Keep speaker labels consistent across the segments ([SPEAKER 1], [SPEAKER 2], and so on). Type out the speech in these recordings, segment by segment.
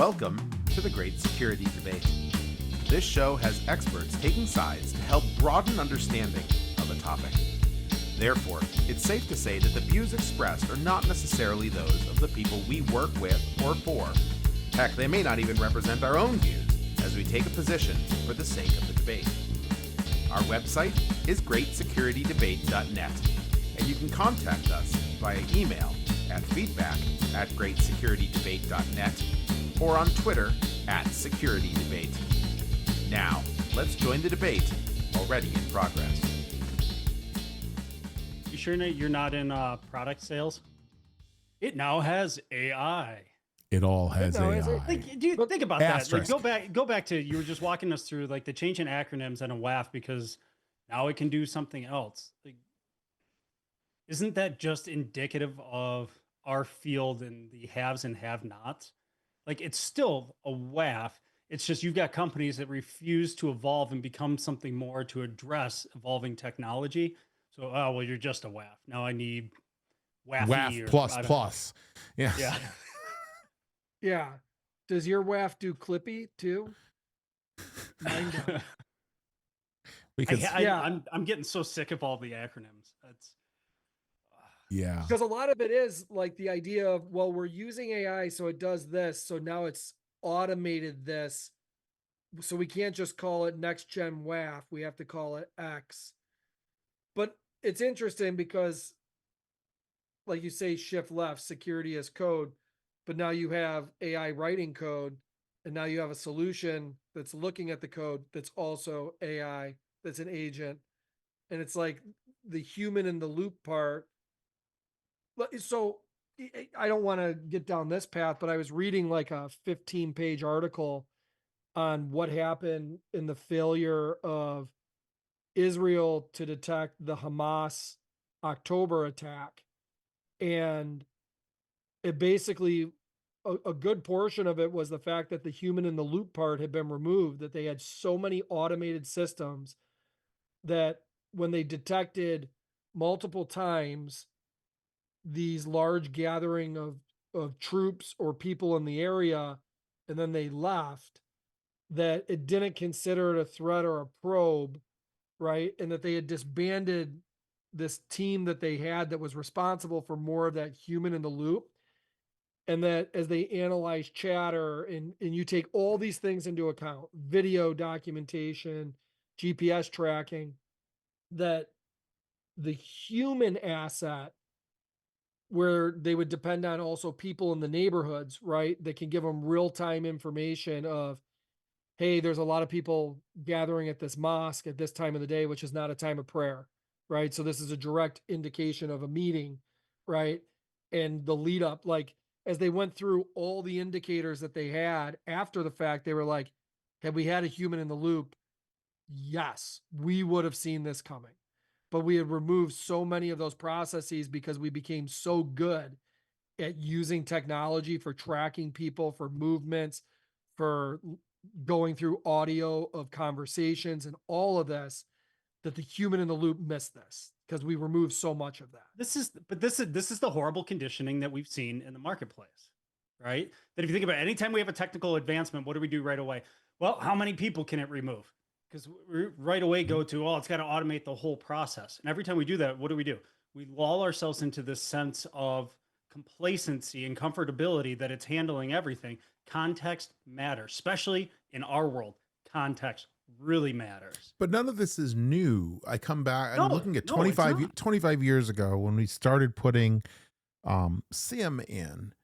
[SPEAKER 1] Welcome to the Great Security Debate. This show has experts taking sides to help broaden understanding of a topic. Therefore, it's safe to say that the views expressed are not necessarily those of the people we work with or for. Heck, they may not even represent our own views, as we take a position for the sake of the debate. Our website is greatsecuritydebate.net, and you can contact us via email at feedback@greatsecuritydebate.net or on Twitter @security_debate. Now, let's join the debate already in progress.
[SPEAKER 2] You sure Nate, you're not in product sales? It now has AI.
[SPEAKER 3] It all has AI.
[SPEAKER 2] Like, do you think about that? Like,
[SPEAKER 3] Asterisk.
[SPEAKER 2] go back to, you were just walking us through like the change in acronyms and a WAF because now it can do something else. Like, isn't that just indicative of our field and the haves and have-nots? Like, it's still a WAF. It's just you've got companies that refuse to evolve and become something more to address evolving technology. So, oh, well, you're just a WAF. Now I need WAF
[SPEAKER 3] WAF plus plus. Yeah.
[SPEAKER 2] Yeah.
[SPEAKER 4] Yeah. Does your WAF do Clippy too? Mine don't.
[SPEAKER 3] Because
[SPEAKER 2] I'm getting so sick of all the acronyms. That's
[SPEAKER 3] yeah.
[SPEAKER 4] Because a lot of it is like the idea of, well, we're using AI, so it does this. So now it's automated this. So we can't just call it next gen WAF. We have to call it X. But it's interesting because, like you say, shift left, security as code. But now you have AI writing code. And now you have a solution that's looking at the code that's also AI, that's an agent. And it's like the human in the loop part. So I don't want to get down this path, but I was reading like a 15-page article on what happened in the failure of Israel to detect the Hamas October attack. And it basically, a good portion of it was the fact that the human in the loop part had been removed, that they had so many automated systems that when they detected multiple times these large gathering of troops or people in the area, and then they left, that it didn't consider it a threat or a probe, right? And that they had disbanded this team that they had that was responsible for more of that human in the loop. And that as they analyze chatter and you take all these things into account, video documentation, GPS tracking, that the human asset, where they would depend on also people in the neighborhoods, right? That can give them real-time information of, hey, there's a lot of people gathering at this mosque at this time of the day, which is not a time of prayer, right? So this is a direct indication of a meeting, right? And the lead up, like as they went through all the indicators that they had after the fact, they were like, had we had a human in the loop, yes, we would have seen this coming. But we had removed so many of those processes because we became so good at using technology for tracking people, for movements, for going through audio of conversations and all of this, that the human in the loop missed this because we removed so much of that.
[SPEAKER 2] this is the horrible conditioning that we've seen in the marketplace, right? That if you think about it, anytime we have a technical advancement, what do we do right away? Well, how many people can it remove? Because we right away go to, oh, it's got to automate the whole process. And every time we do that, what do? We lull ourselves into this sense of complacency and comfortability that it's handling everything. Context matters, especially in our world. Context really matters.
[SPEAKER 3] But none of this is new. I come back, I'm looking at
[SPEAKER 2] No, it's
[SPEAKER 3] 25 years ago when we started putting SIM in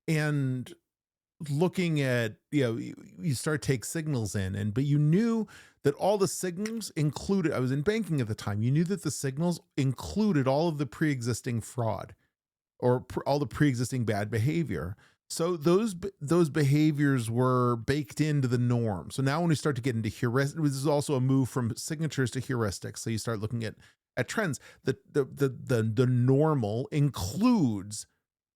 [SPEAKER 3] and looking at, you start to take signals in, but you knew that all the signals included, I was in banking at the time, you knew that the signals included all of the pre-existing fraud or all the pre-existing bad behavior. So those behaviors were baked into the norm. So now when we start to get into heuristics, this is also a move from signatures to heuristics. So you start looking at trends. The normal includes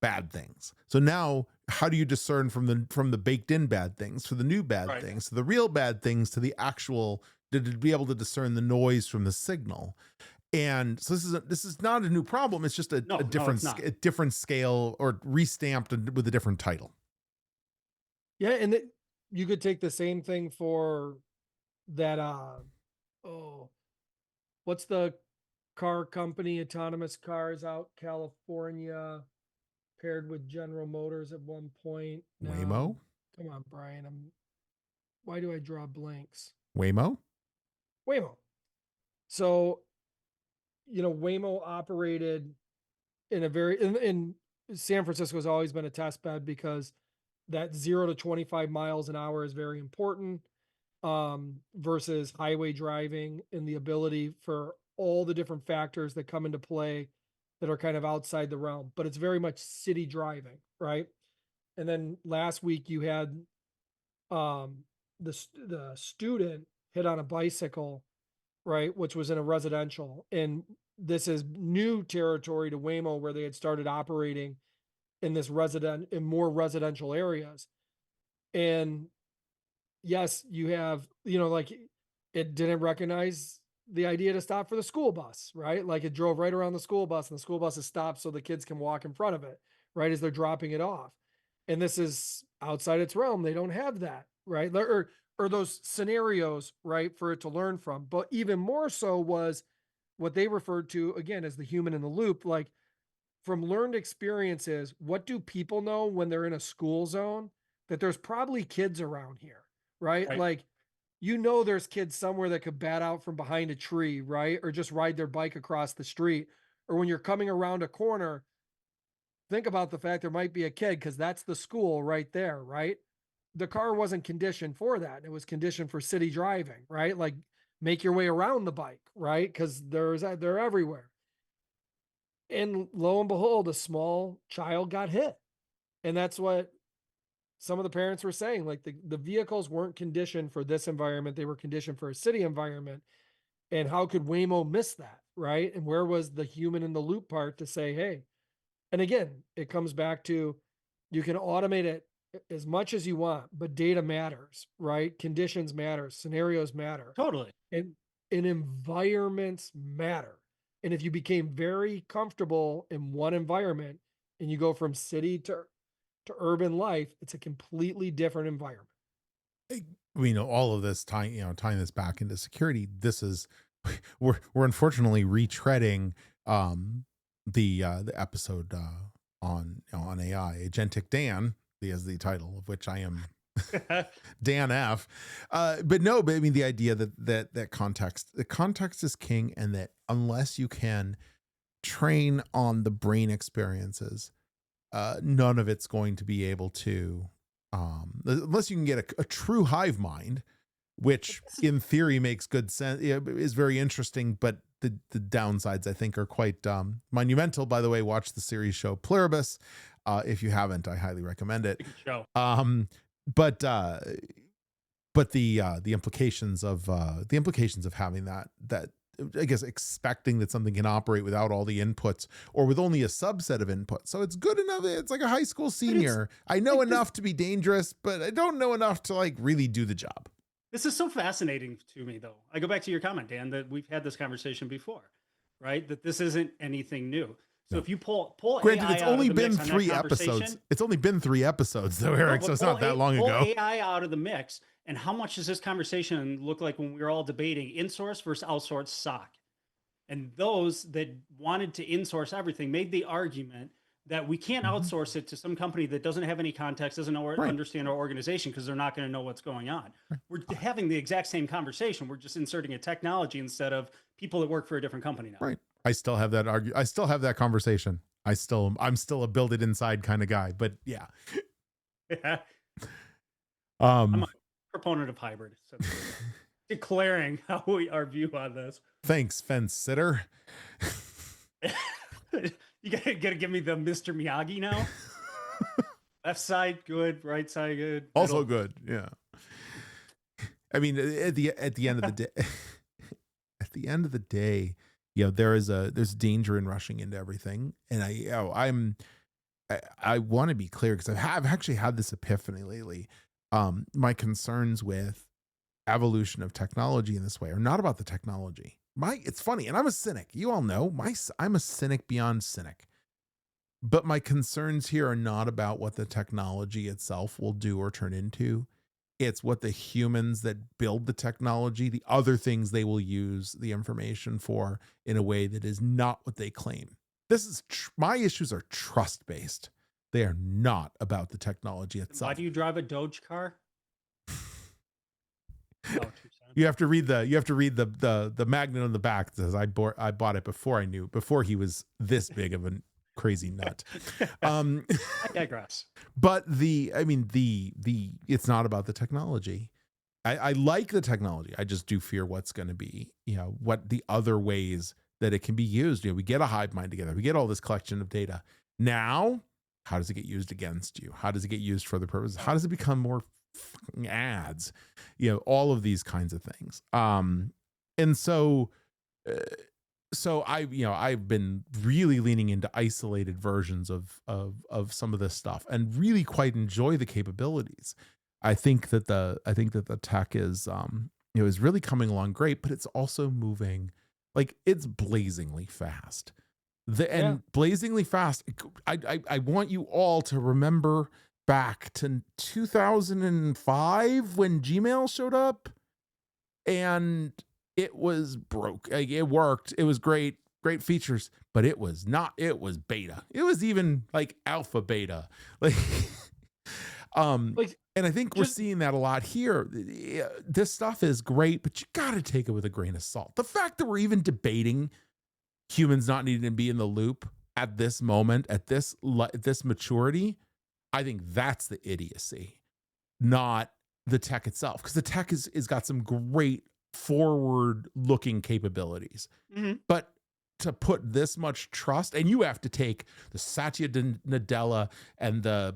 [SPEAKER 3] bad things. So now how do you discern from the baked in bad things to the new bad things, to the real bad things, to the actual, to be able to discern the noise from the signal? And so this is not a new problem. It's just a different scale or restamped with a different title.
[SPEAKER 4] Yeah, and you could take the same thing for that. Oh, what's the car company? Autonomous cars out California, paired with General Motors at one point.
[SPEAKER 3] Waymo?
[SPEAKER 4] Now, come on, Brian. Why do I draw blanks?
[SPEAKER 3] Waymo?
[SPEAKER 4] Waymo. So, Waymo operated in a very in San Francisco has always been a test bed because that 0 to 25 miles an hour is very important, versus highway driving and the ability for all the different factors that come into play that are kind of outside the realm, but it's very much city driving, right? And then last week you had the student hit on a bicycle, right, which was in a residential, and this is new territory to Waymo where they had started operating in more residential areas. And yes, you have, like it didn't recognize the idea to stop for the school bus, right? Like it drove right around the school bus and the school bus is stopped so the kids can walk in front of it, right? As they're dropping it off. And this is outside its realm. They don't have that, right? Or those scenarios, right? For it to learn from. But even more so was what they referred to again as the human in the loop. Like from learned experiences, what do people know when they're in a school zone? That there's probably kids around here, right?
[SPEAKER 2] Right.
[SPEAKER 4] Like, there's kids somewhere that could bat out from behind a tree, right? Or just ride their bike across the street. Or when you're coming around a corner, think about the fact there might be a kid because that's the school right there, right? The car wasn't conditioned for that. It was conditioned for city driving, right? Like make your way around the bike, right? Because they're everywhere. And lo and behold, a small child got hit. And that's what some of the parents were saying. Like the vehicles weren't conditioned for this environment. They were conditioned for a city environment. And how could Waymo miss that? Right. And where was the human in the loop part to say, hey, and again, it comes back to you can automate it as much as you want, but data matters, right? Conditions matter, scenarios matter.
[SPEAKER 2] Totally.
[SPEAKER 4] And environments matter. And if you became very comfortable in one environment and you go from city to urban life, it's a completely different environment.
[SPEAKER 3] All of this tying this back into security. This is we're unfortunately retreading the episode on AI. Agentic Dan is the title of which I am Dan F. But I mean the idea that the context is king, and that unless you can train on the brain experiences, none of it's going to be able to, unless you can get a true hive mind, which in theory makes good sense, is very interesting, but the downsides I think are quite monumental. By the way, watch the series show Pluribus. If you haven't, I highly recommend it.
[SPEAKER 2] Show.
[SPEAKER 3] But the implications of having that, I guess, expecting that something can operate without all the inputs or with only a subset of inputs. So it's good enough. It's like a high school senior. I know enough to be dangerous, but I don't know enough to like really do the job.
[SPEAKER 2] This is so fascinating to me, though. I go back to your comment, Dan, that we've had this conversation before, right? That this isn't anything new. So
[SPEAKER 3] No.
[SPEAKER 2] if you pull
[SPEAKER 3] Granted,
[SPEAKER 2] AI
[SPEAKER 3] it's
[SPEAKER 2] out
[SPEAKER 3] only
[SPEAKER 2] of the
[SPEAKER 3] been
[SPEAKER 2] mix on that
[SPEAKER 3] 3 episodes.
[SPEAKER 2] conversation-
[SPEAKER 3] It's only been 3 episodes, though, Eric. So it's not that long
[SPEAKER 2] pull
[SPEAKER 3] ago.
[SPEAKER 2] AI out of the mix, and how much does this conversation look like when we were all debating insource versus outsource SOC? And those that wanted to insource everything made the argument that we can't outsource it to some company that doesn't have any context, doesn't know or understand our organization, because they're not going to know what's going on. We're having the exact same conversation. We're just inserting a technology instead of people that work for a different company now.
[SPEAKER 3] Right. I still have that I still have that conversation. I'm still a build it inside kind of guy, but yeah.
[SPEAKER 2] Yeah. I'm a proponent of hybrid. So declaring our view on this.
[SPEAKER 3] Thanks, fence sitter.
[SPEAKER 2] You gotta give me the Mr. Miyagi now. Left side good, right side good.
[SPEAKER 3] Also good, yeah. I mean, at the end of the day, at the end of the day, there's danger in rushing into everything, and I want to be clear because I've actually had this epiphany lately. My concerns with evolution of technology in this way are not about the technology. It's funny, and I'm a cynic. You all know I'm a cynic beyond cynic. But my concerns here are not about what the technology itself will do or turn into. It's what the humans that build the technology, the other things they will use the information for in a way that is not what they claim. This is my issues are trust based. They are not about the technology itself.
[SPEAKER 2] Why do you drive a Doge car? Oh, 2 cents.
[SPEAKER 3] You have to read the magnet on the back that says I bought it before he was this big of a crazy nut.
[SPEAKER 2] I digress.
[SPEAKER 3] But it's not about the technology. I like the technology. I just do fear what's going to be, what the other ways that it can be used. We get a hive mind together. We get all this collection of data. Now, how does it get used against you? How does it get used for other purposes? How does it become more fucking ads? All of these kinds of things. And so I've been really leaning into isolated versions of some of this stuff and really quite enjoy the capabilities. I think that the tech is is really coming along great, but it's also moving like it's blazingly fast. Blazingly fast. I want you all to remember back to 2005 when Gmail showed up, and it was broke. Like, it worked. It was great features, but it was beta. It was even like alpha beta. And I think we're seeing that a lot here. This stuff is great, but you got to take it with a grain of salt. The fact that we're even debating humans not needing to be in the loop at this moment, at this maturity, I think that's the idiocy, not the tech itself. Because the tech is got some great forward-looking capabilities. Mm-hmm. But to put this much trust, and you have to take the Satya Nadella and the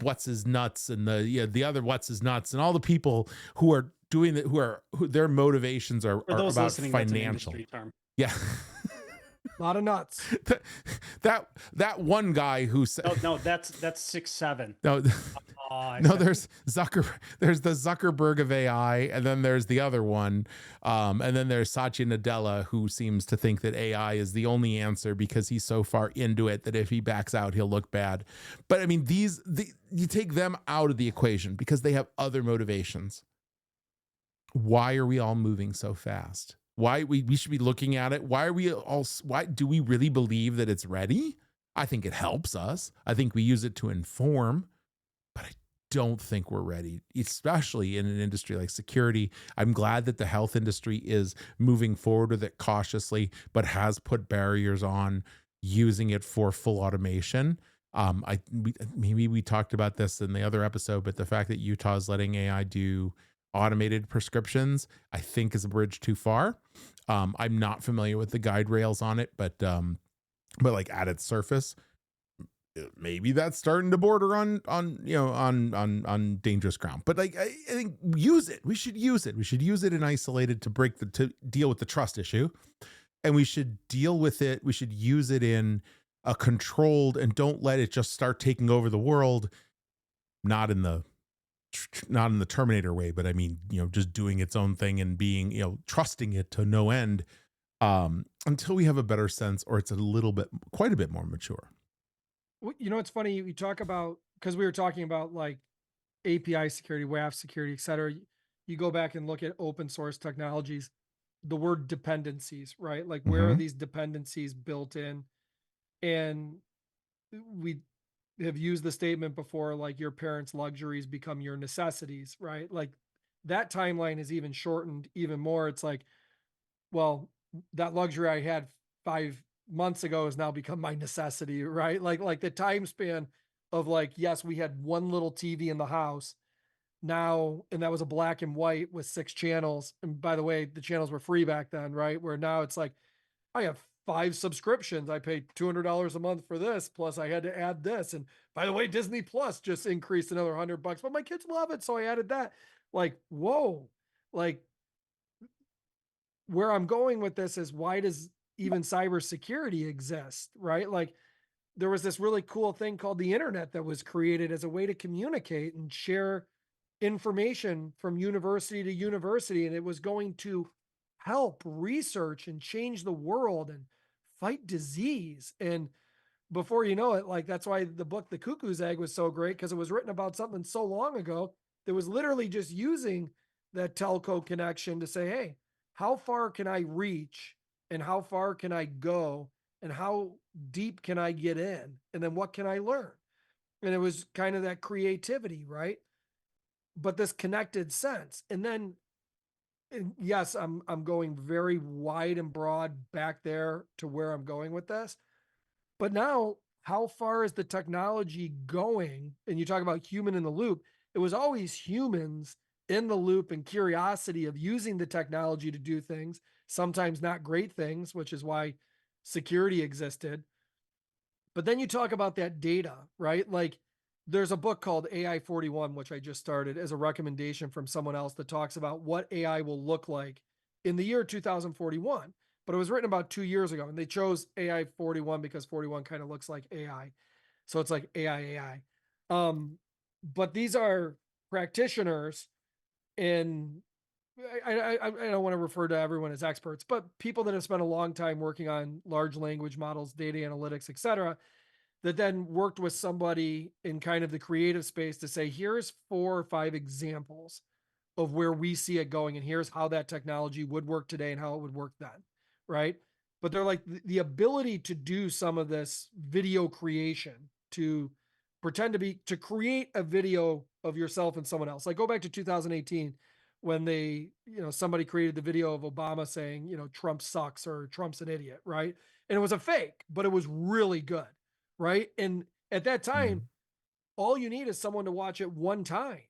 [SPEAKER 3] what's his nuts and the other what's his nuts and all the people who are doing it, who their motivations are about financial. Yeah.
[SPEAKER 4] A lot of nuts.
[SPEAKER 3] That one guy who said
[SPEAKER 2] no, that's 6'7".
[SPEAKER 3] No, there's the Zuckerberg of AI, and then there's the other one, and then there's Satya Nadella, who seems to think that AI is the only answer because he's so far into it that if he backs out, he'll look bad. But I mean, you take them out of the equation because they have other motivations. Why are we all moving so fast? Why we should be looking at it? Why do we really believe that it's ready? I think it helps us. I think we use it to inform, but I don't think we're ready, especially in an industry like security. I'm glad that the health industry is moving forward with it cautiously, but has put barriers on using it for full automation. Maybe we talked about this in the other episode, but the fact that Utah is letting AI do automated prescriptions, I think is a bridge too far. I'm not familiar with the guide rails on it, but like at its surface, maybe that's starting to border on dangerous ground. But like, I think use it. We should use it. We should use it in isolated to deal with the trust issue, and we should deal with it. We should use it in a controlled, and don't let it just start taking over the world. Not in the Terminator way, but I mean, just doing its own thing and being, trusting it to no end, until we have a better sense, or it's quite a bit more mature.
[SPEAKER 4] It's funny you talk about, because we were talking about like API security, WAF security, et cetera. You go back and look at open source technologies, the word dependencies, right? Like, where are these dependencies built in? And we have used the statement before, like, your parents' luxuries become your necessities, right? Like, that timeline is even shortened even more. It's like, well, that luxury I had 5 months ago has now become my necessity, right? Like the time span of, like, yes, we had one little TV in the house now, and that was a black and white with 6 channels. And by the way, the channels were free back then, right? Where now it's like, I have 5 subscriptions. I paid $200 a month for this, plus I had to add this. And by the way, Disney Plus just increased another $100, but my kids love it, so I added that. Like, whoa. Like, where I'm going with this is, why does even cybersecurity exist, right? Like, there was this really cool thing called the internet that was created as a way to communicate and share information from university to university, and it was going to help research and change the world and fight disease. And before you know it, like that's why the book The Cuckoo's Egg was so great, because it was written about something so long ago that was literally just using that telco connection to say, hey, how far can I reach and how far can I go and how deep can I get in? And then what can I learn? And it was kind of that creativity, right? But this connected sense. And then, and yes, I'm going very wide and broad back there to where I'm going with this. But now, how far is the technology going? And you talk about human in the loop. It was always humans in the loop and curiosity of using the technology to do things, sometimes not great things, which is why security existed. But then you talk about that data, right? Like there's a book called AI 41, which I just started as a recommendation from someone else that talks about what AI will look like in the year 2041. But it was written about 2 years ago, and they chose AI 41 because 41 kind of looks like AI. So it's like AI. But these are practitioners, and I don't want to refer to everyone as experts, but people that have spent a long time working on large language models, data analytics, et cetera, that then worked with somebody in kind of the creative space to say, here's 4 or 5 examples of where we see it going, and here's how that technology would work today and how it would work then, right? But they're like the ability to do some of this video creation, to pretend to create a video of yourself and someone else. Like go back to 2018 when somebody created the video of Obama saying, Trump sucks or Trump's an idiot, right? And it was a fake, but it was really good, right? And at that time, all you need is someone to watch it one time,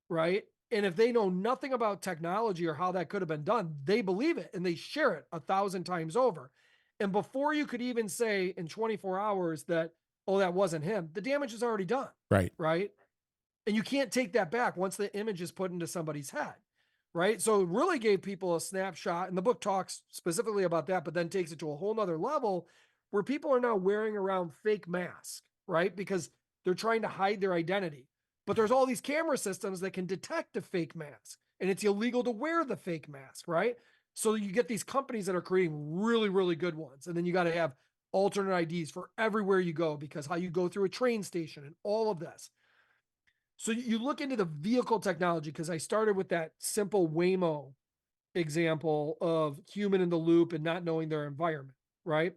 [SPEAKER 4] right? And if they know nothing about technology or how that could have been done, they believe it and they share it 1,000 times over. And before you could even say in 24 hours that, oh, that wasn't him, the damage is already done.
[SPEAKER 3] Right.
[SPEAKER 4] Right. And you can't take that back once the image is put into somebody's head. Right. So it really gave people a snapshot. And the book talks specifically about that, but then takes it to a whole nother level where people are now wearing around fake masks, right? Because they're trying to hide their identity. But there's all these camera systems that can detect a fake mask, and it's illegal to wear the fake mask, right? So you get these companies that are creating really, really good ones. And then you got to have alternate IDs for everywhere you go, because how you go through a train station and all of this. So you look into the vehicle technology, because I started with that simple Waymo example of human in the loop and not knowing their environment, right?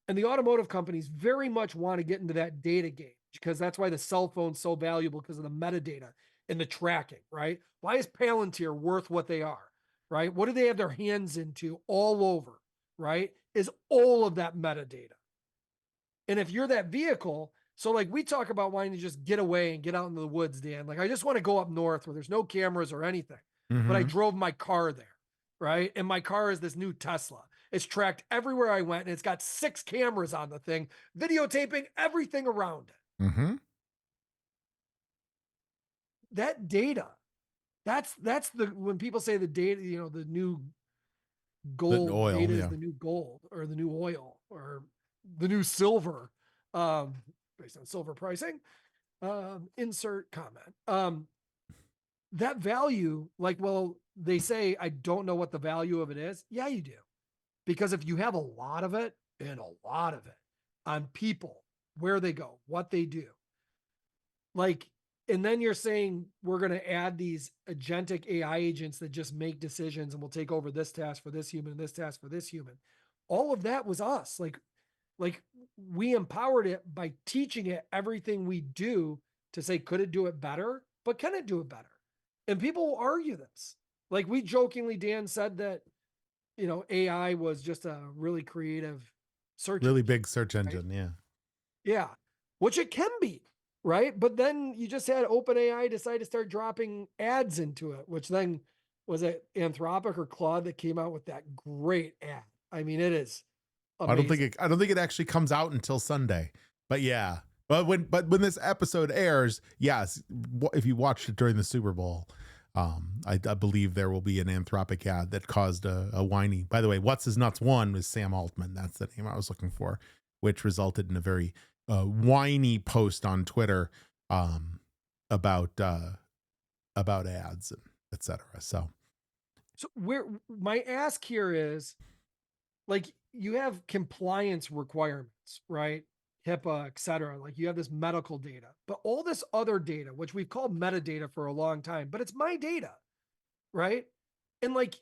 [SPEAKER 4] And the automotive companies very much want to get into that data game, because that's why the cell phone's so valuable, because of the metadata and the tracking, right? Why is Palantir worth what they are, right? What do they have their hands into all over, right? Is all of that metadata. And if you're that vehicle, so like we talk about wanting to just get away and get out into the woods, Dan, like I just want to go up north where there's no cameras or anything, but I drove my car there, right? And my car is this new Tesla. It's tracked everywhere I went, and it's got 6 cameras on the thing, videotaping everything around it. That data, that's the, when people say the data, the new gold,
[SPEAKER 3] The oil,
[SPEAKER 4] data
[SPEAKER 3] yeah.
[SPEAKER 4] is the new gold or the new oil or the new silver, based on silver pricing, insert comment. That value, like, well, they say, I don't know what the value of it is. Yeah, you do. Because if you have a lot of it and a lot of it on people, where they go, what they do, like, and then you're saying we're going to add these agentic AI agents that just make decisions and will take over this task for this human and this task for this human. All of that was us. Like we empowered it by teaching it everything we do to say, could it do it better? But can it do it better? And people will argue this. Like we jokingly, Dan said that, AI was just a really creative
[SPEAKER 3] Really big search engine.
[SPEAKER 4] right?
[SPEAKER 3] Yeah.
[SPEAKER 4] Yeah, which it can be, right? But then you just had OpenAI decide to start dropping ads into it, which then was it Anthropic or Claude that came out with that great ad. I mean, it is amazing.
[SPEAKER 3] I don't think it actually comes out until Sunday, but yeah. But when this episode airs, yes, if you watched it during the Super Bowl, I believe there will be an Anthropic ad that caused a whiny. By the way, What's His Nuts one was Sam Altman. That's the name I was looking for, which resulted in a very whiny post on Twitter about ads and etc. So
[SPEAKER 4] where my ask here is, like, you have compliance requirements, right? HIPAA, et cetera. Like you have this medical data, but all this other data, which we've called metadata for a long time, but it's my data, right? And like,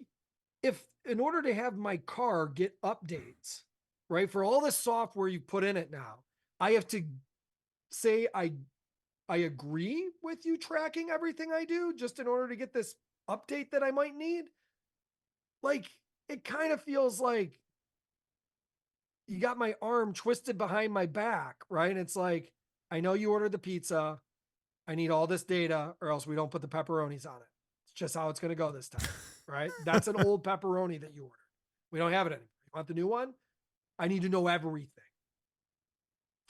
[SPEAKER 4] if in order to have my car get updates, right, for all this software you put in it now, I have to say I agree with you tracking everything I do just in order to get this update that I might need. Like, it kind of feels like you got my arm twisted behind my back, right? And it's like, I know you ordered the pizza. I need all this data, or else we don't put the pepperonis on it. It's just how it's going to go this time, right? That's an old pepperoni that you ordered. We don't have it anymore. You want the new one? I need to know everything.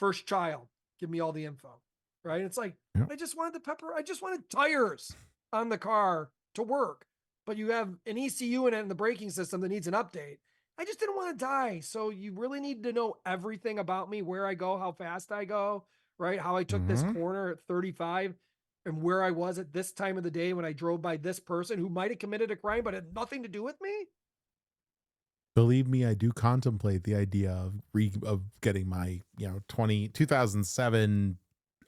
[SPEAKER 4] First child, give me all the info, right? It's like,
[SPEAKER 3] Yep.
[SPEAKER 4] I just wanted I just wanted tires on the car to work, but you have an ECU in it and the braking system that needs an update. I just didn't want to die. So you really need to know everything about me, where I go, how fast I go, right? How I took this corner at 35 and where I was at this time of the day when I drove by this person who might have committed a crime, but had nothing to do with me.
[SPEAKER 3] Believe me, I do contemplate the idea of getting my 2007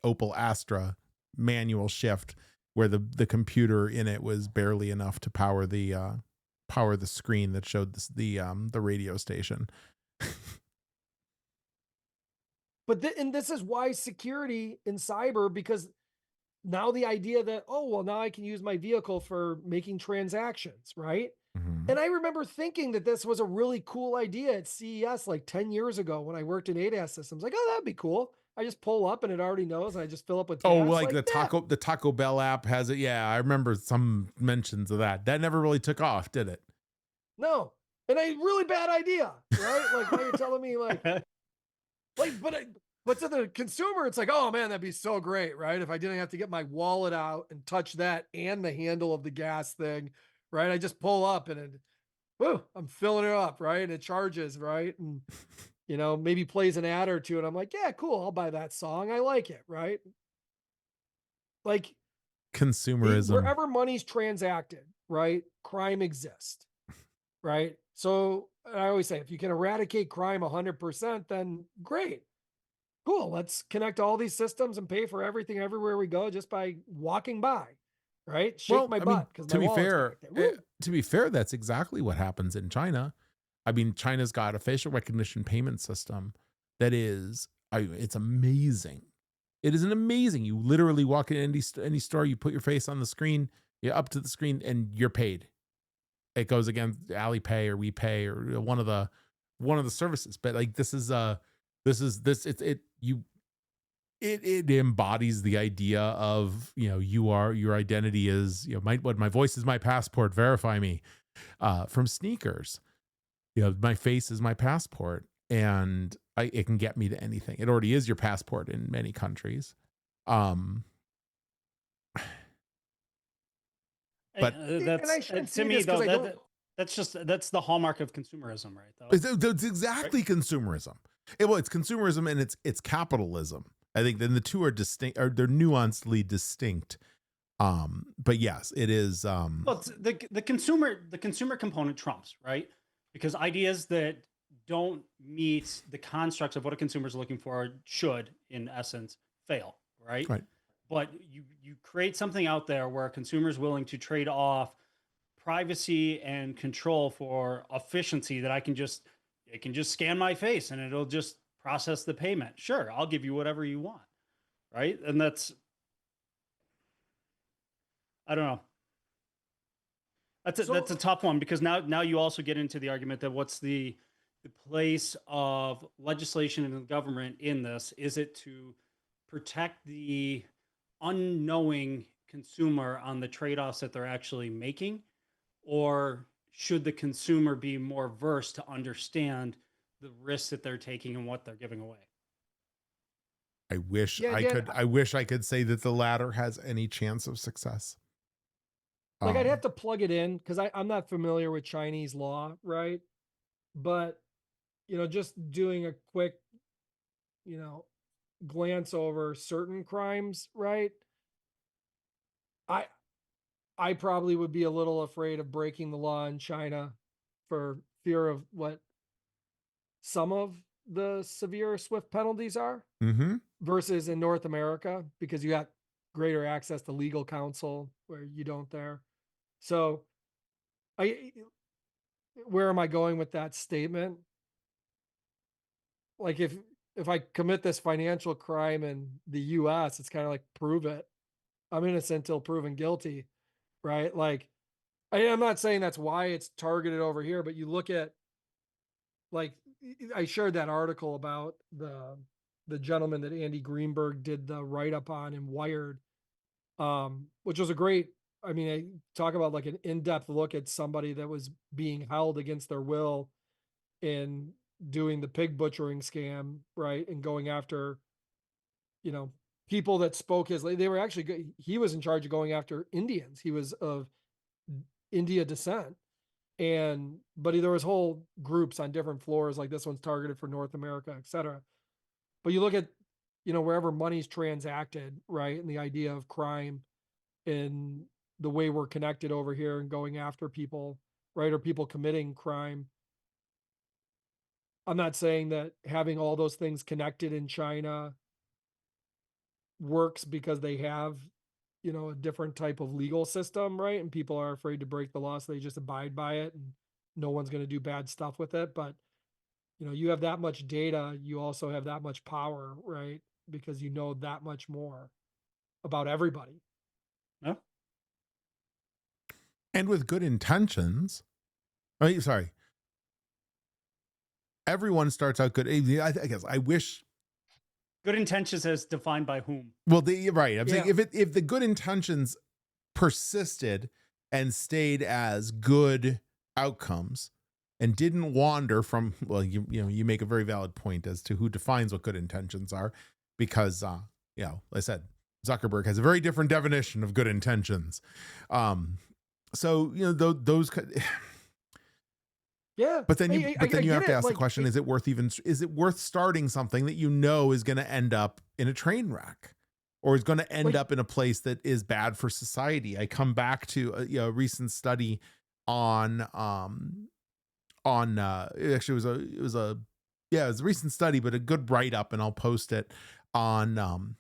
[SPEAKER 3] Opel Astra manual shift, where the computer in it was barely enough to power the screen that showed the radio station.
[SPEAKER 4] But and this is why security in cyber, because now the idea that, oh, well, now I can use my vehicle for making transactions, right?
[SPEAKER 3] Mhm.
[SPEAKER 4] And I remember thinking that this was a really cool idea at CES like 10 years ago when I worked in ADAS systems. Like, oh, that'd be cool. I just pull up and it already knows, and I just fill up with gas.
[SPEAKER 3] Oh, like the
[SPEAKER 4] yeah.
[SPEAKER 3] Taco Bell app has it. Yeah, I remember some mentions of that. That never really took off, did it?
[SPEAKER 4] No. And a really bad idea, right? Like now you're telling me but to the consumer, it's like, oh man, that'd be so great, right? If I didn't have to get my wallet out and touch that and the handle of the gas thing, right? I just pull up and I'm filling it up, right? And it charges, right? And maybe plays an ad or two, and I'm like, yeah, cool, I'll buy that song. I like it, right? Like
[SPEAKER 3] Consumerism.
[SPEAKER 4] wherever money's transacted, right? Crime exists, right? So I always say, if you can eradicate crime 100%, then great. Cool. Let's connect all these systems and pay for everything everywhere we go just by walking by, right? Shake my butt because
[SPEAKER 3] to be fair, that's exactly what happens in China. I mean, China's got a facial recognition payment system that is, it's amazing. It is an amazing. You literally walk in any store, you put your face on the screen, you're up to the screen, and you're paid. It goes against Alipay or WePay or one of the services. But like it embodies the idea of your identity is my voice is my passport, verify me. From sneakers, my face is my passport, and it can get me to anything. It already is your passport in many countries. But
[SPEAKER 2] that's to me though that's the hallmark of consumerism, right? Though
[SPEAKER 3] it's exactly right? Consumerism. It's consumerism and it's capitalism. I think then the two are distinct, or they're nuancedly distinct. But yes, it is.
[SPEAKER 2] Well, the consumer component trumps, right? Because ideas that don't meet the constructs of what a consumer is looking for should, in essence, fail, right?
[SPEAKER 3] Right.
[SPEAKER 2] But you create something out there where a consumer is willing to trade off privacy and control for efficiency, that it can just scan my face and it'll just process the payment. Sure, I'll give you whatever you want, right? And that's, I don't know. That's a tough one, because now you also get into the argument that what's the place of legislation and the government in this? Is it to protect the unknowing consumer on the trade-offs that they're actually making, or should the consumer be more versed to understand the risks that they're taking and what they're giving away?
[SPEAKER 3] I wish I could say that the latter has any chance of success.
[SPEAKER 4] Like I'd have to plug it in because I'm not familiar with Chinese law, right? But just doing a quick, glance over certain crimes, right? I probably would be a little afraid of breaking the law in China for fear of what some of the severe SWIFT penalties are
[SPEAKER 3] Mm-hmm.
[SPEAKER 4] versus in North America, because you got greater access to legal counsel where you don't there. So where am I going with that statement? Like if I commit this financial crime in the US, it's kind of like, prove it. I'm innocent until proven guilty, right? Like, I'm not saying that's why it's targeted over here, but you look at, like, I shared that article about the gentleman that Andy Greenberg did the write-up on in Wired, which was a great, I mean, I talk about like an in-depth look at somebody that was being held against their will in doing the pig butchering scam, right? And going after, people that spoke they were actually, he was in charge of going after Indians. He was of India descent. But there was whole groups on different floors, like this one's targeted for North America, et cetera. But you look at, wherever money's transacted, right? And the idea of crime and the way we're connected over here and going after people, right? Or people committing crime. I'm not saying that having all those things connected in China works because they have, a different type of legal system, right? And people are afraid to break the law, so they just abide by it and no one's going to do bad stuff with it. But, you have that much data, you also have that much power, right? Because you know that much more about everybody.
[SPEAKER 2] No?
[SPEAKER 3] And with good intentions, sorry. Everyone starts out good. I guess I wish.
[SPEAKER 2] Good intentions as defined by whom?
[SPEAKER 3] Well, right. I'm saying if the good intentions persisted and stayed as good outcomes and didn't wander from, well, you make a very valid point as to who defines what good intentions are, because like I said, Zuckerberg has a very different definition of good intentions. So those.
[SPEAKER 4] Yeah,
[SPEAKER 3] but then you have to ask the question: is it worth starting something that is going to end up in a train wreck, or is going to end up in a place that is bad for society? I come back to a recent study on actually it was a recent study, but a good write up, and I'll post it on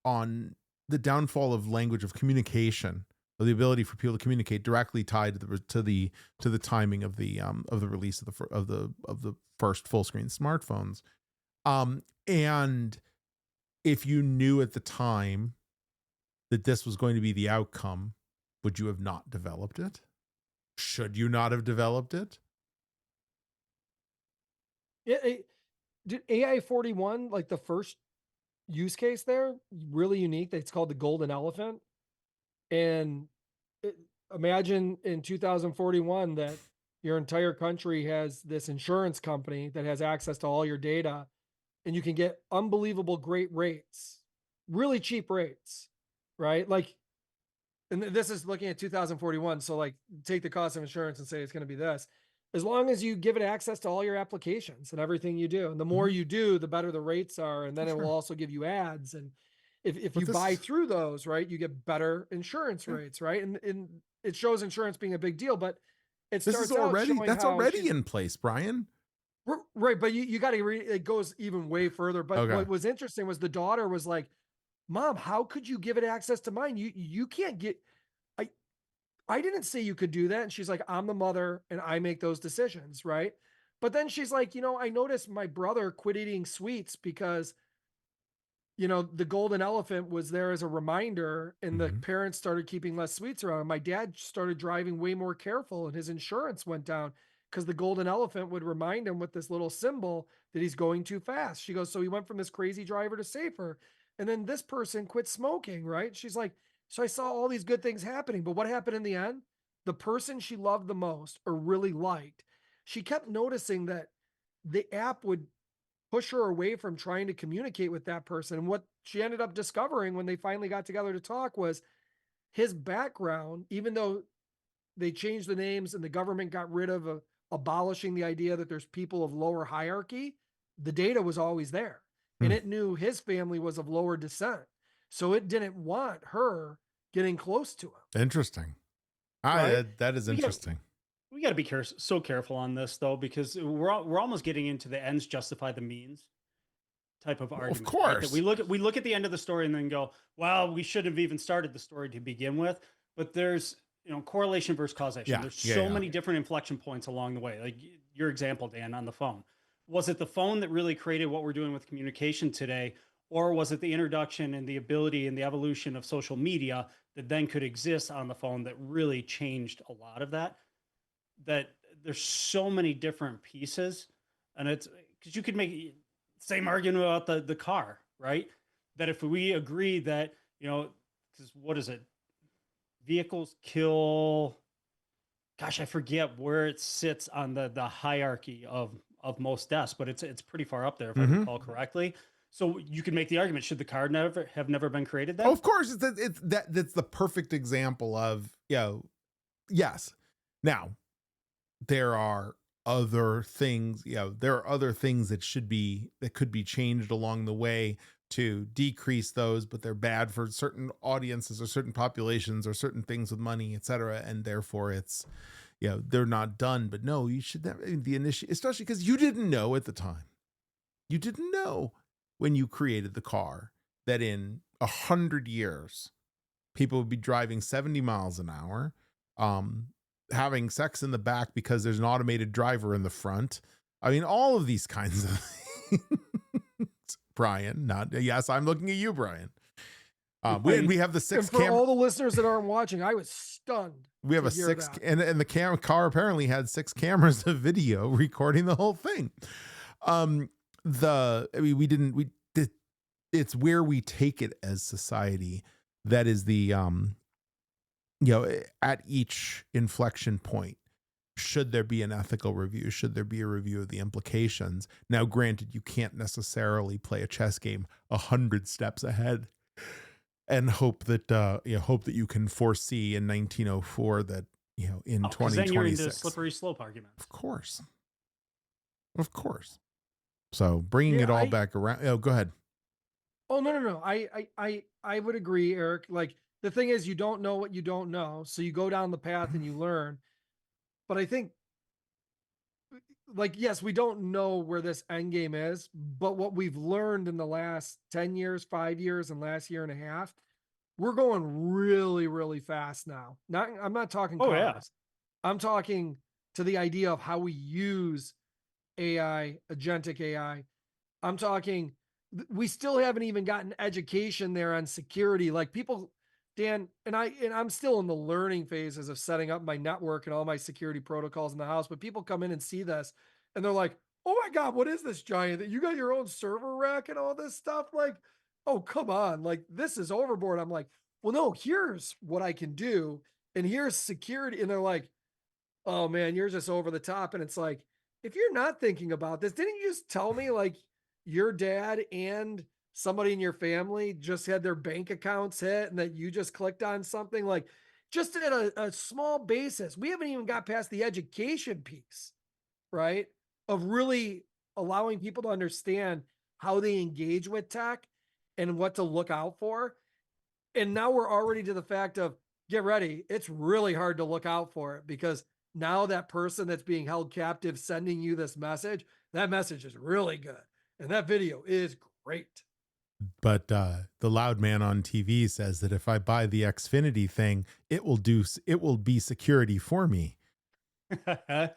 [SPEAKER 3] the downfall of language of communication. The ability for people to communicate directly tied to the timing of the release of the first full screen smartphones, and if you knew at the time that this was going to be the outcome, would you have not developed it? Should you not have developed it?
[SPEAKER 4] Did AI 41, like the first use case there, really unique? It's called the golden elephant. And imagine in 2041 that your entire country has this insurance company that has access to all your data, and you can get unbelievable great rates, really cheap rates, right? Like, and this is looking at 2041. So like, take the cost of insurance and say it's going to be this. As long as you give it access to all your applications and everything you do, and the more you do, the better the rates are. And then it will also give you ads. And if you buy through those, right, you get better insurance rates, right? And it shows insurance being a big deal, but that's
[SPEAKER 3] already in place, Brian.
[SPEAKER 4] Right, but you got to it goes even way further. But what was interesting was the daughter was like, "Mom, how could you give it access to mine? You can't get. I didn't say you could do that." And she's like, "I'm the mother, and I make those decisions, right?" But then she's like, I noticed my brother quit eating sweets because, the golden elephant was there as a reminder, and the parents started keeping less sweets around. My dad started driving way more careful, and his insurance went down because the golden elephant would remind him with this little symbol that he's going too fast. She goes, so he went from this crazy driver to safer. And then this person quit smoking, right? She's like, so I saw all these good things happening, but what happened in the end? The person she loved the most or really liked, she kept noticing that the app would push her away from trying to communicate with that person. And what she ended up discovering when they finally got together to talk was his background, even though they changed the names and the government got rid of abolishing the idea that there's people of lower hierarchy, the data was always there. And it knew his family was of lower descent. So it didn't want her getting close to him.
[SPEAKER 3] Interesting. Right? That is interesting.
[SPEAKER 2] got to be so careful on this though, because we're almost getting into the ends justify the means type of argument.
[SPEAKER 3] Of course.
[SPEAKER 2] Right? That we look at the end of the story and then go, well, we should have even started the story to begin with. But there's, correlation versus causation.
[SPEAKER 3] Yeah,
[SPEAKER 2] There's
[SPEAKER 3] yeah,
[SPEAKER 2] so
[SPEAKER 3] yeah.
[SPEAKER 2] many different inflection points along the way. Like your example, Dan, on the phone. Was it the phone that really created what we're doing with communication today? Or was it the introduction and the ability and the evolution of social media that then could exist on the phone that really changed a lot of that? That there's so many different pieces, and it's because you could make the same argument about the car, right? That if we agree that, because what is it? Vehicles kill, gosh, I forget where it sits on the hierarchy of most deaths, but it's pretty far up there if I recall correctly. So you can make the argument: should the car never been created? Then,
[SPEAKER 3] Of course, that's the perfect example of yes. Now, there are other things. There are other things that could be changed along the way to decrease those, but they're bad for certain audiences or certain populations or certain things with money, etc. And therefore, it's they're not done. But no, you should never the initial, especially because you didn't know at the time. You didn't know when you created the car that in 100 years, people would be driving 70 miles an hour, having sex in the back because there's an automated driver in the front. I mean, all of these kinds of things. Brian, yes, I'm looking at you, Brian. We have the 6
[SPEAKER 4] and for all the listeners that aren't watching, I was stunned.
[SPEAKER 3] We have a 6 and the car apparently had 6 cameras of video recording the whole thing. It's where we take it as society. That is the, at each inflection point, should there be an ethical review? Should there be a review of the implications? Now, granted, you can't necessarily play a chess game 100 steps ahead and hope that you can foresee in 1904 that, in 2026.
[SPEAKER 2] Then you're into slippery slope arguments.
[SPEAKER 3] Of course. So bringing it all back around. Oh, go ahead.
[SPEAKER 4] Oh, no. I would agree, Eric. Like, the thing is, you don't know what you don't know. So you go down the path and you learn. But I think, like, yes, we don't know where this end game is, but what we've learned in the last 10 years, 5 years, and last year and a half, we're going really, really fast now. I'm not talking cars.
[SPEAKER 2] Yeah.
[SPEAKER 4] I'm talking to the idea of how we use AI, agentic AI. I'm talking, we still haven't even gotten education there on security. Like, people, Dan, and I'm still in the learning phases of setting up my network and all my security protocols in the house, but people come in and see this and they're like, oh my God, what is this giant that you got your own server rack and all this stuff? Like, oh, come on. Like, this is overboard. I'm like, well, no, here's what I can do. And here's security. And they're like, oh man, you're just over the top. And it's like, if you're not thinking about this, didn't you just tell me like your dad and somebody in your family just had their bank accounts hit and that you just clicked on something? Like, just at a small basis? We haven't even got past the education piece, right? Of really allowing people to understand how they engage with tech and what to look out for. And now we're already to the fact of, get ready. It's really hard to look out for it, because now that person that's being held captive sending you this message, that message is really good. And that video is great.
[SPEAKER 3] But the loud man on TV says that if I buy the Xfinity thing, it will be security for me.
[SPEAKER 2] I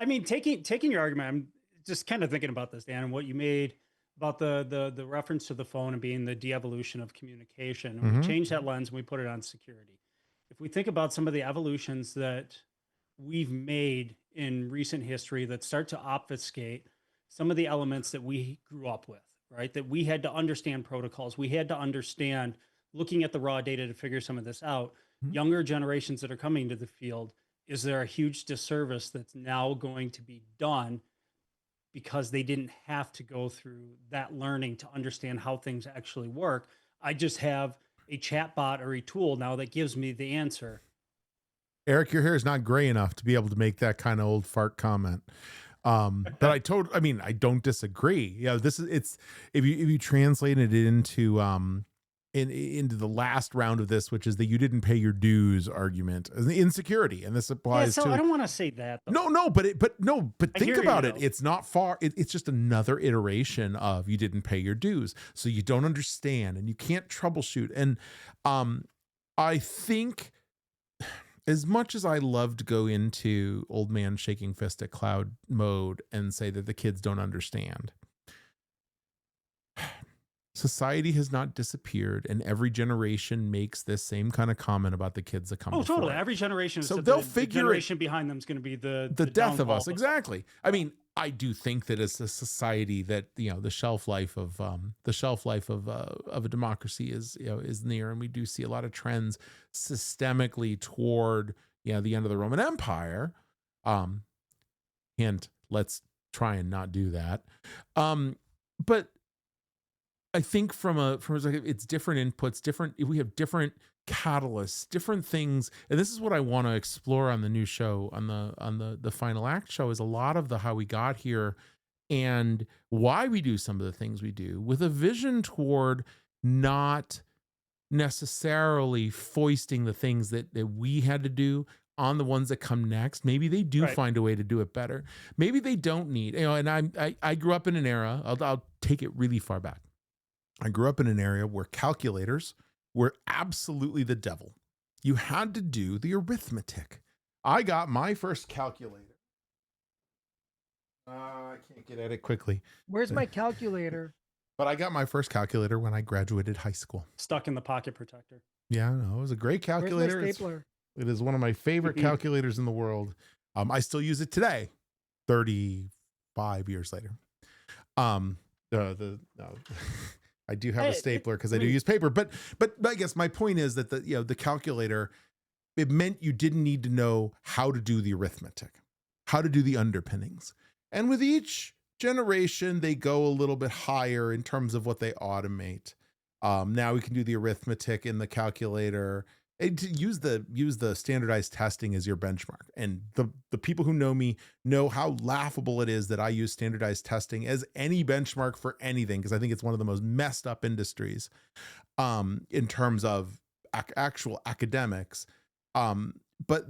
[SPEAKER 2] mean, taking your argument, I'm just kind of thinking about this, Dan, and what you made about the reference to the phone and being the de-evolution of communication.
[SPEAKER 3] Mm-hmm.
[SPEAKER 2] We changed that lens and we put it on security. If we think about some of the evolutions that we've made in recent history that start to obfuscate some of the elements that we grew up with, right? That we had to understand protocols. We had to understand looking at the raw data to figure some of this out. Mm-hmm. Younger generations that are coming to the field, is there a huge disservice that's now going to be done because they didn't have to go through that learning to understand how things actually work? I just have a chatbot or a tool now that gives me the answer.
[SPEAKER 3] Eric, your hair is not gray enough to be able to make that kind of old fart comment. But I don't disagree. If you translated it into into the last round of this, which is the you didn't pay your dues argument, the insecurity, and this applies
[SPEAKER 2] so
[SPEAKER 3] to.
[SPEAKER 2] I don't want to say that, though.
[SPEAKER 3] No, but think about it.
[SPEAKER 2] though.
[SPEAKER 3] It's not far. It's just another iteration of you didn't pay your dues, so you don't understand and you can't troubleshoot. And I think, as much as I love to go into old man shaking fist at cloud mode and say that the kids don't understand, society has not disappeared, and every generation makes this same kind of comment about the kids that come.
[SPEAKER 2] Oh,
[SPEAKER 3] before
[SPEAKER 2] totally.
[SPEAKER 3] it.
[SPEAKER 2] Every generation.
[SPEAKER 3] So
[SPEAKER 2] is
[SPEAKER 3] they'll
[SPEAKER 2] the
[SPEAKER 3] figure
[SPEAKER 2] generation behind them is going to be the
[SPEAKER 3] death of
[SPEAKER 2] downfall
[SPEAKER 3] us. Exactly. I mean, I do think that as a society that, the shelf life of a democracy is near, and we do see a lot of trends systemically toward the end of the Roman Empire. Hint, let's try and not do that. But I think from it's different inputs, we have different catalysts, different things. And this is what I want to explore on the new show, on the final act show, is a lot of the how we got here and why we do some of the things we do, with a vision toward not necessarily foisting the things that we had to do on the ones that come next. Maybe they do find a way to do it better. Maybe they don't need, and I grew up in an era, I'll take it really far back. I grew up in an area where calculators were absolutely the devil. You had to do the arithmetic. I got my first calculator. I can't get at it quickly.
[SPEAKER 4] Where's my calculator?
[SPEAKER 3] But I got my first calculator when I graduated high school.
[SPEAKER 2] Stuck in the pocket protector.
[SPEAKER 3] Yeah, no, it was a great calculator.
[SPEAKER 4] Where's my stapler?
[SPEAKER 3] It is one of my favorite calculators in the world. I still use it today, 35 years later. I do have a stapler because I do use paper, but I guess my point is that the calculator, it meant you didn't need to know how to do the arithmetic, how to do the underpinnings. And with each generation, they go a little bit higher in terms of what they automate. Now we can do the arithmetic in the calculator. And to use the standardized testing as your benchmark. And the people who know me know how laughable it is that I use standardized testing as any benchmark for anything, because I think it's one of the most messed up industries in terms of actual academics. But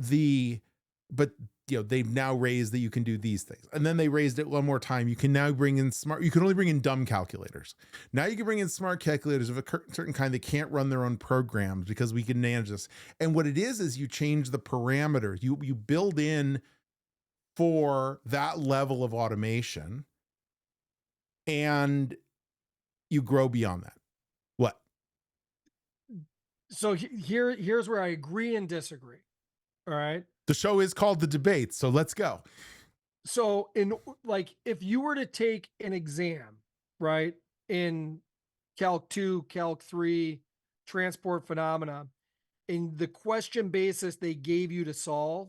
[SPEAKER 3] they've now raised that you can do these things. And then they raised it one more time. You can now bring in you can only bring in dumb calculators. Now you can bring in smart calculators of a certain kind that can't run their own programs, because we can manage this. And what it is you change the parameters. You build in for that level of automation, and you grow beyond that. What?
[SPEAKER 4] So here's where I agree and disagree. All right.
[SPEAKER 3] The show is called The Debate, so let's go.
[SPEAKER 4] So if you were to take an exam, right, in Calc 2, Calc 3, transport phenomena, and the question basis they gave you to solve,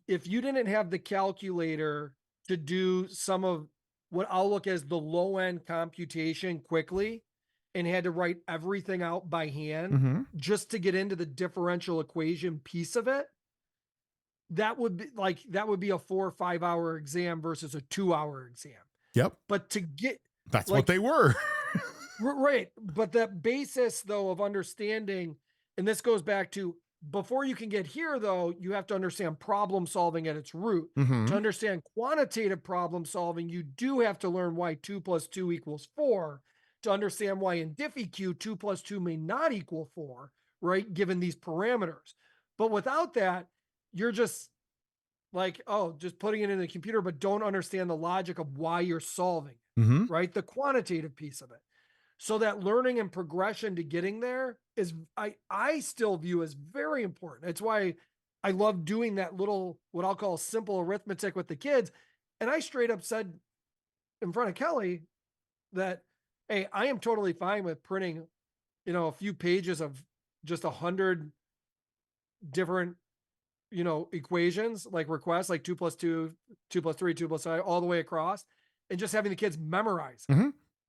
[SPEAKER 4] if you didn't have the calculator to do some of what I'll look as the low end computation quickly, and had to write everything out by hand just to get into the differential equation piece of it, that would be a 4 or 5 hour exam versus a 2 hour exam.
[SPEAKER 3] Yep.
[SPEAKER 4] But to get,
[SPEAKER 3] that's what they were.
[SPEAKER 4] Right. But the basis though of understanding, and this goes back to, before you can get here though, you have to understand problem solving at its root. To understand quantitative problem solving, you do have to learn why 2 + 2 = 4. To understand why in DiffEq 2 + 2 may not equal 4, right? Given these parameters. But without that, you're just like, just putting it in the computer, but don't understand the logic of why you're solving, right? The quantitative piece of it. So that learning and progression to getting there is, I still view as very important. It's why I love doing that little, what I'll call simple arithmetic with the kids. And I straight up said in front of Kelly that, hey, I am totally fine with printing, a few pages of just 100 different, equations, like requests, like 2 + 2, 2 + 3, 2 + 5, all the way across, and just having the kids memorize,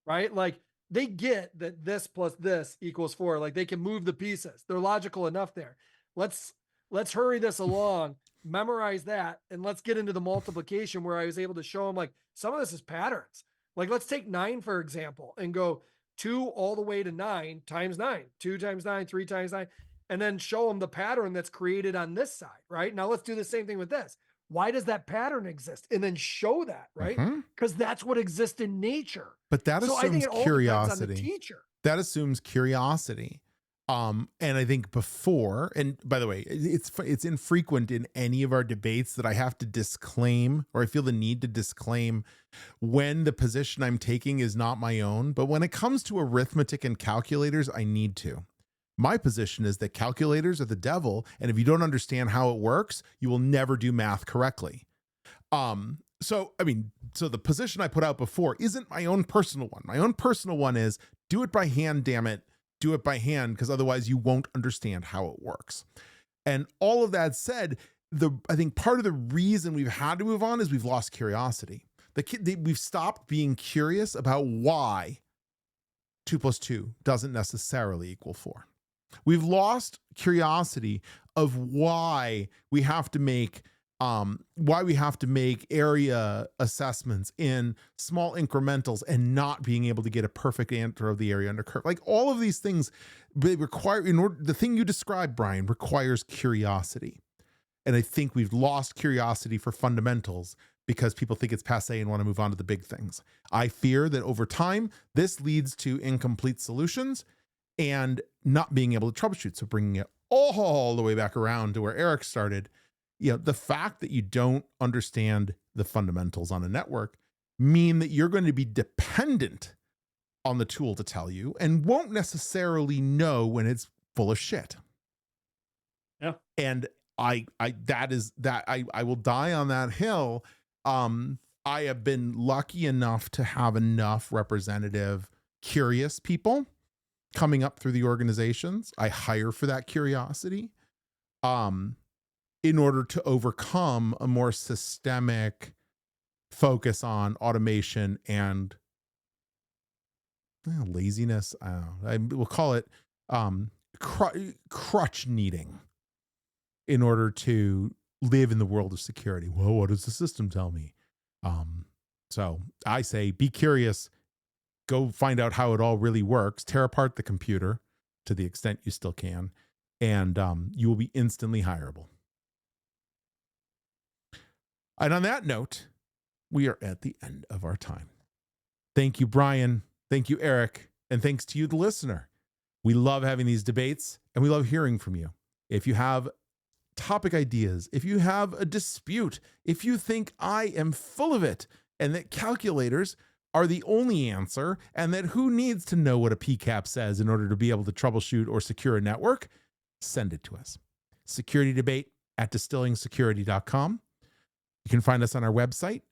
[SPEAKER 4] right? Like they get that this plus this equals 4. Like they can move the pieces. They're logical enough there. Let's hurry this along, memorize that, and let's get into the multiplication, where I was able to show them like some of this is patterns. Like let's take 9, for example, and go 2 all the way to 9 times 9, 2 times 9, 3 times 9, and then show them the pattern that's created on this side, right? Now let's do the same thing with this. Why does that pattern exist? And then show that, right? Because that's what exists in nature.
[SPEAKER 3] But that
[SPEAKER 4] So I think
[SPEAKER 3] assumes
[SPEAKER 4] it all depends on the
[SPEAKER 3] curiosity.
[SPEAKER 4] teacher.
[SPEAKER 3] That assumes curiosity. And I think before, and by the way, it's infrequent in any of our debates that I have to disclaim, or I feel the need to disclaim when the position I'm taking is not my own. But when it comes to arithmetic and calculators, I need to. My position is that calculators are the devil, and if you don't understand how it works, you will never do math correctly. So the position I put out before isn't my own personal one. My own personal one is do it by hand, damn it. Do it by hand, because otherwise you won't understand how it works. And all of that said, I think part of the reason we've had to move on is we've lost curiosity. We've stopped being curious about why 2 + 2 doesn't necessarily equal 4. We've lost curiosity of why we have to make area assessments in small incrementals and not being able to get a perfect answer of the area under curve. Like all of these things, they require, the thing you described, Brian, requires curiosity. And I think we've lost curiosity for fundamentals because people think it's passé and want to move on to the big things. I fear that over time, this leads to incomplete solutions and not being able to troubleshoot. So bringing it all the way back around to where Erik started, the fact that you don't understand the fundamentals on a network mean that you're going to be dependent on the tool to tell you and won't necessarily know when it's full of shit.
[SPEAKER 2] Yeah.
[SPEAKER 3] And I will die on that hill. I have been lucky enough to have enough representative, curious people coming up through the organizations. I hire for that curiosity. In order to overcome a more systemic focus on automation and laziness. I don't know. We'll call it crutch needing in order to live in the world of security. Well, what does the system tell me? So I say, be curious, go find out how it all really works, tear apart the computer to the extent you still can, and you will be instantly hireable. And on that note, we are at the end of our time. Thank you, Brian. Thank you, Erik. And thanks to you, the listener. We love having these debates and we love hearing from you. If you have topic ideas, if you have a dispute, if you think I am full of it and that calculators are the only answer and that who needs to know what a PCAP says in order to be able to troubleshoot or secure a network, send it to us. security-debate@distillingsecurity.com. You can find us on our website,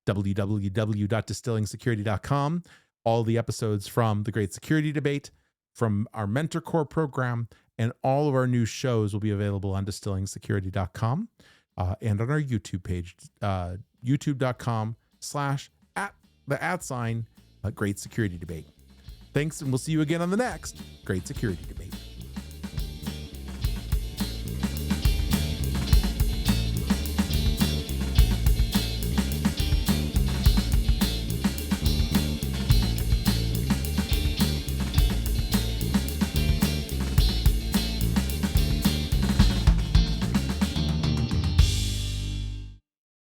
[SPEAKER 3] www.distillingsecurity.com. All the episodes from the Great Security Debate, from our Mentor Core program, and all of our new shows will be available on distillingsecurity.com and on our YouTube page, youtube.com/@Great Security Debate. Thanks, and we'll see you again on the next Great Security Debate.